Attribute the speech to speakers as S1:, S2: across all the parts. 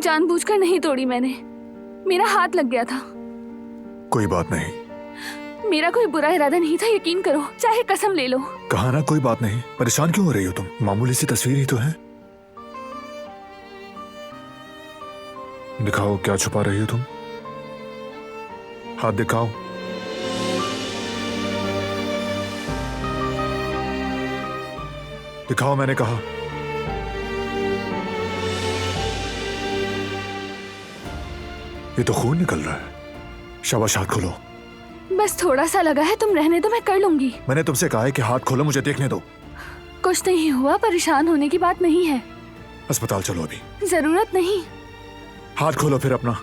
S1: जानबूझकर नहीं तोड़ी मैंने, मेरा हाथ लग गया था।
S2: कोई बात नहीं।
S1: मेरा कोई बुरा इरादा नहीं था, यकीन करो, चाहे कसम ले लो।
S2: कहा ना कोई बात नहीं। परेशान क्यों हो रही हो तुम? मामूली सी तस्वीर ही तो है। दिखाओ क्या छुपा रही हो तुम। हाथ दिखाओ। दिखाओ मैंने कहा। ये तो खून निकल रहा है। शाबाश, हाथ खोलो।
S1: बस थोड़ा सा लगा है, तुम रहने दो, मैं कर लूंगी।
S2: मैंने तुमसे कहा है कि हाथ खोलो, मुझे देखने दो।
S1: कुछ नहीं हुआ, परेशान होने की बात नहीं है।
S2: अस्पताल चलो अभी।
S1: जरूरत नहीं।
S2: हाथ खोलो फिर अपना।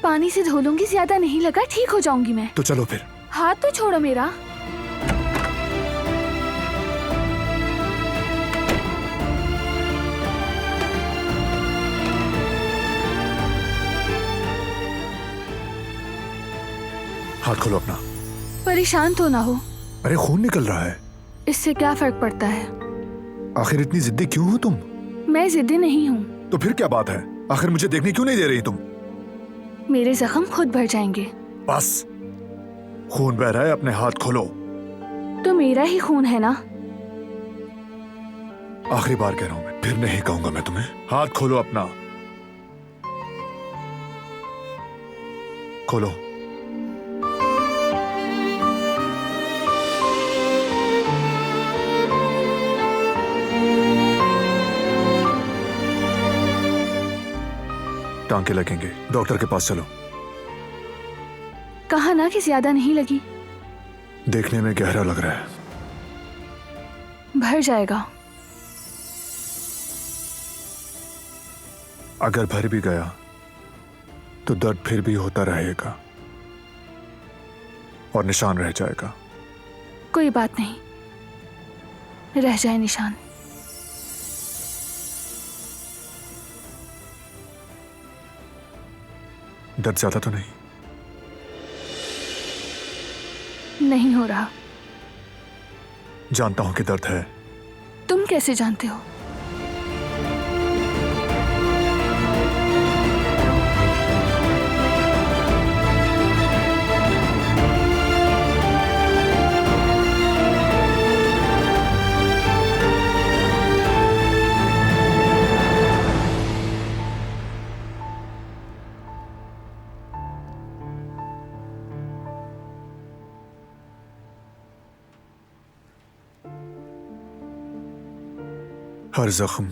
S1: पानी से धो लूंगी, ज्यादा नहीं लगा, ठीक हो जाऊंगी मैं।
S2: तो चलो फिर।
S1: हाथ तो छोड़ो मेरा।
S2: हाथ खोलो अपना।
S1: परेशान तो ना हो।
S2: अरे खून निकल रहा है।
S1: इससे क्या फर्क पड़ता है?
S2: आखिर इतनी जिद्दी क्यों हो तुम?
S1: मैं जिद्दी नहीं हूँ।
S2: तो फिर क्या बात है? आखिर मुझे देखने क्यों नहीं दे रही तुम?
S1: मेरे जख्म खुद भर जाएंगे।
S2: बस, खून बह रहा है, अपने हाथ खोलो।
S1: तो मेरा ही खून है ना।
S2: आखिरी बार कह रहा हूं मैं, फिर नहीं कहूंगा मैं तुम्हें। हाथ खोलो अपना। खोलो। टांके लगेंगे, डॉक्टर के पास चलो।
S1: कहा ना कि ज्यादा नहीं लगी।
S2: देखने में गहरा लग रहा है।
S1: भर जाएगा।
S2: अगर भर भी गया तो दर्द फिर भी होता रहेगा और निशान रह जाएगा।
S1: कोई बात नहीं, रह जाए निशान।
S2: दर्द ज्यादा तो नहीं?
S1: नहीं हो रहा।
S2: जानता हूं कि दर्द है।
S1: तुम कैसे जानते हो?
S2: हर जख्म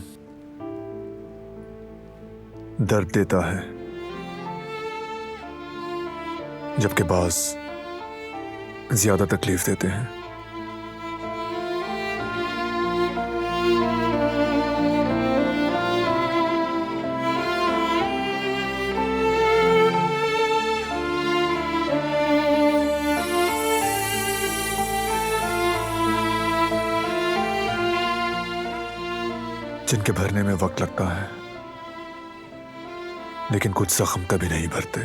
S2: दर्द देता है, जबकि बाज ज्यादा तकलीफ देते हैं। जिनके भरने में वक्त लगता है, लेकिन कुछ जख्म कभी नहीं भरते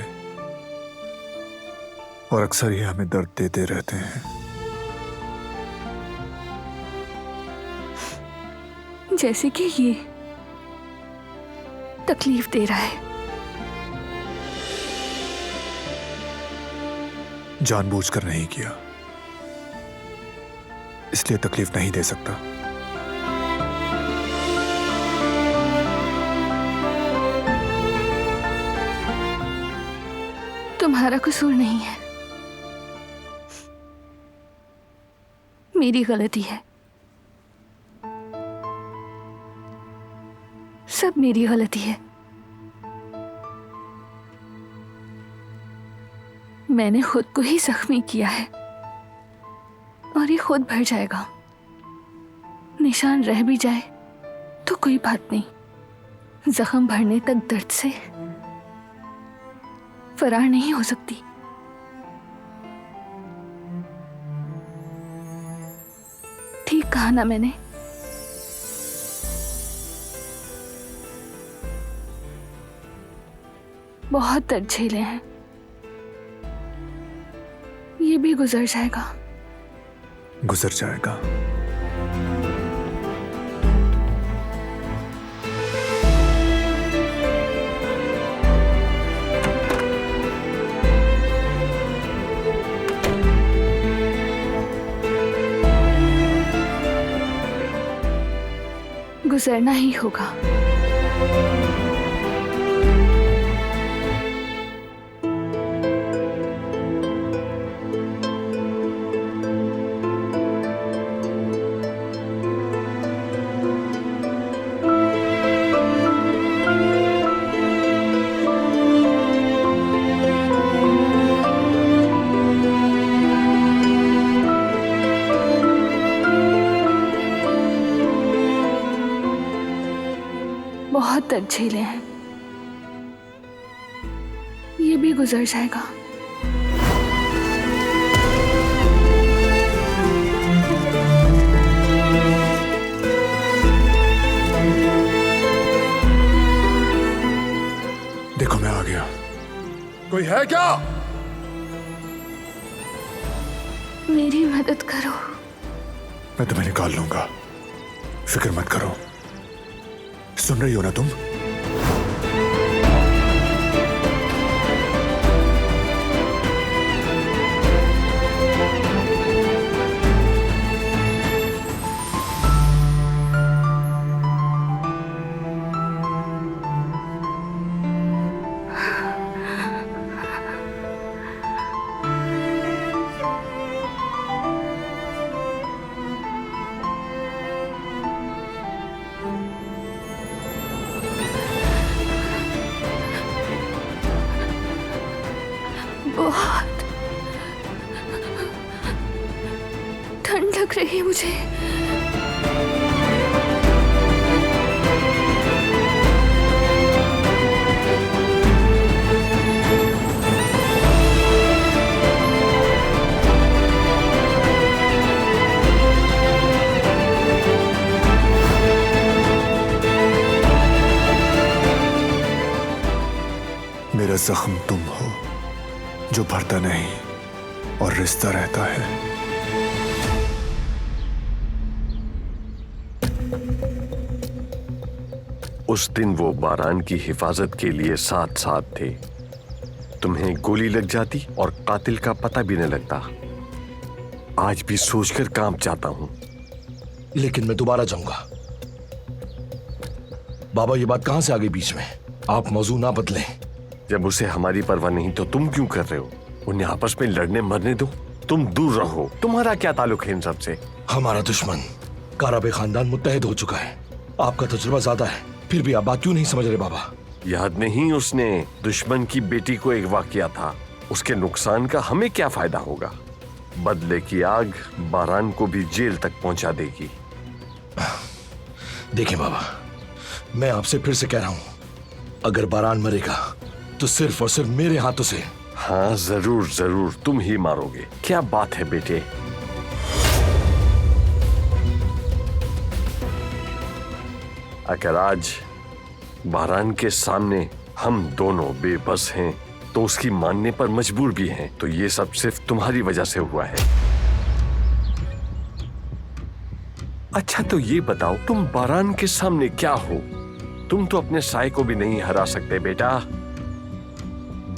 S2: और अक्सर ही हमें दर्द देते रहते हैं।
S1: जैसे कि ये तकलीफ दे रहा है।
S2: जानबूझकर नहीं किया, इसलिए तकलीफ नहीं दे सकता।
S1: तुम्हारा कसूर नहीं है, मेरी गलती है। सब मेरी गलती है। मैंने खुद को ही जख्मी किया है और ये खुद भर जाएगा। निशान रह भी जाए तो कोई बात नहीं, जख्म भरने तक दर्द से फरार नहीं हो सकती। ठीक कहा ना मैंने? बहुत दर्द झेले हैं, ये भी गुजर जाएगा।
S2: गुजर जाएगा।
S1: गुजरना ही होगा। बहुत दर्द झेले हैं, ये भी गुजर जाएगा।
S2: देखो मैं आ गया। कोई है क्या?
S1: मेरी मदद करो।
S2: मैं तुम्हें निकाल लूंगा, फिक्र मत करो। सुन रही हो ना तुम?
S1: बहुत ठंड लग रही है मुझे।
S2: मेरा जख्म तुम हो जो भरता नहीं और रिश्ता रहता है।
S3: उस दिन वो बारान की हिफाजत के लिए साथ साथ थे। तुम्हें गोली लग जाती और कातिल का पता भी न लगता। आज भी सोचकर कांप जाता हूं।
S4: लेकिन मैं दोबारा जाऊंगा। बाबा, ये बात कहां से आ गई बीच में? आप मौजू ना बदलें।
S3: जब उसे हमारी परवाह नहीं तो तुम क्यों कर रहे हो? उन्हें आपस में लड़ने मरने दो, तुम दूर रहो। तुम्हारा क्या ताल्लुक है इन सब से?
S4: हमारा दुश्मन काराबे खानदान मुत्तहिद हो चुका है। आपका तजुर्बा ज्यादा है, फिर भी आप बात क्यों नहीं समझ रहे बाबा?
S3: याद नहीं उसने दुश्मन की बेटी को अगवा किया था। उसके नुकसान का हमें क्या फायदा होगा? बदले की आग बारान को भी जेल तक पहुंचा देगी।
S4: देखें बाबा, मैं आपसे फिर से कह रहा हूं, अगर बारान मरेगा तो सिर्फ और सिर्फ मेरे हाथों से।
S3: हाँ जरूर जरूर, तुम ही मारोगे। क्या बात है बेटे। अगर आज बारान के सामने हम दोनों बेबस हैं तो उसकी मानने पर मजबूर भी हैं, तो ये सब सिर्फ तुम्हारी वजह से हुआ है। अच्छा तो ये बताओ, तुम बारान के सामने क्या हो? तुम तो अपने साए को भी नहीं हरा सकते बेटा।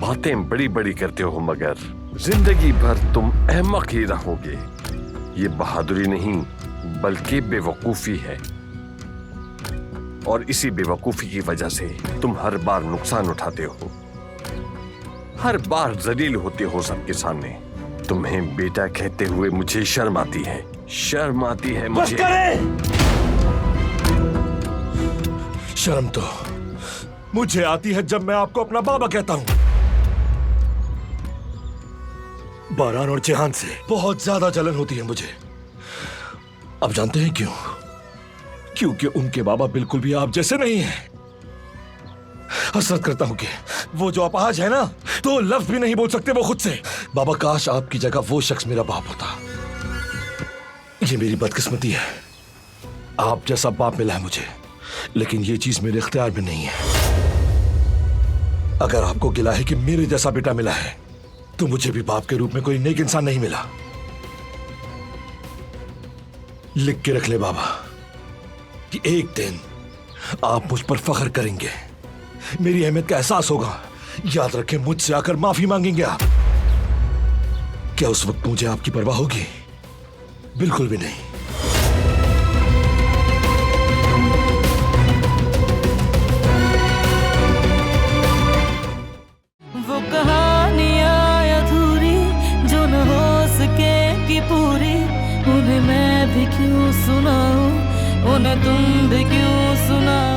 S3: बातें बड़ी बड़ी करते हो मगर जिंदगी भर तुम अहमक ही रहोगे। ये बहादुरी नहीं बल्कि बेवकूफी है, और इसी बेवकूफी की वजह से तुम हर बार नुकसान उठाते हो, हर बार जलील होते हो सबके सामने। तुम्हें बेटा कहते हुए मुझे शर्म आती है, शर्म आती है मुझे।
S4: शर्म तो मुझे आती है जब मैं आपको अपना बाबा कहता हूं। बारान और जेहान से बहुत ज्यादा जलन होती है मुझे। अब जानते हैं क्यों? क्योंकि उनके बाबा बिल्कुल भी आप जैसे नहीं हैं। हसरत करता हूं कि वो जो अपाहज है ना, तो लफ्ज भी नहीं बोल सकते वो खुद से। बाबा, काश आपकी जगह वो शख्स मेरा बाप होता। ये मेरी बदकिस्मती है, आप जैसा बाप मिला है मुझे, लेकिन ये चीज मेरे इख्तियार में नहीं है। अगर आपको गिला है कि मेरे जैसा बेटा मिला है, तो मुझे भी बाप के रूप में कोई नेक इंसान नहीं मिला। लिख के रख ले बाबा कि एक दिन आप मुझ पर फख्र करेंगे, मेरी अहमियत का एहसास होगा। याद रखें, मुझसे आकर माफी मांगेंगे आप। क्या उस वक्त मुझे आपकी परवाह होगी? बिल्कुल भी नहीं।
S5: तुम भी क्यों सुना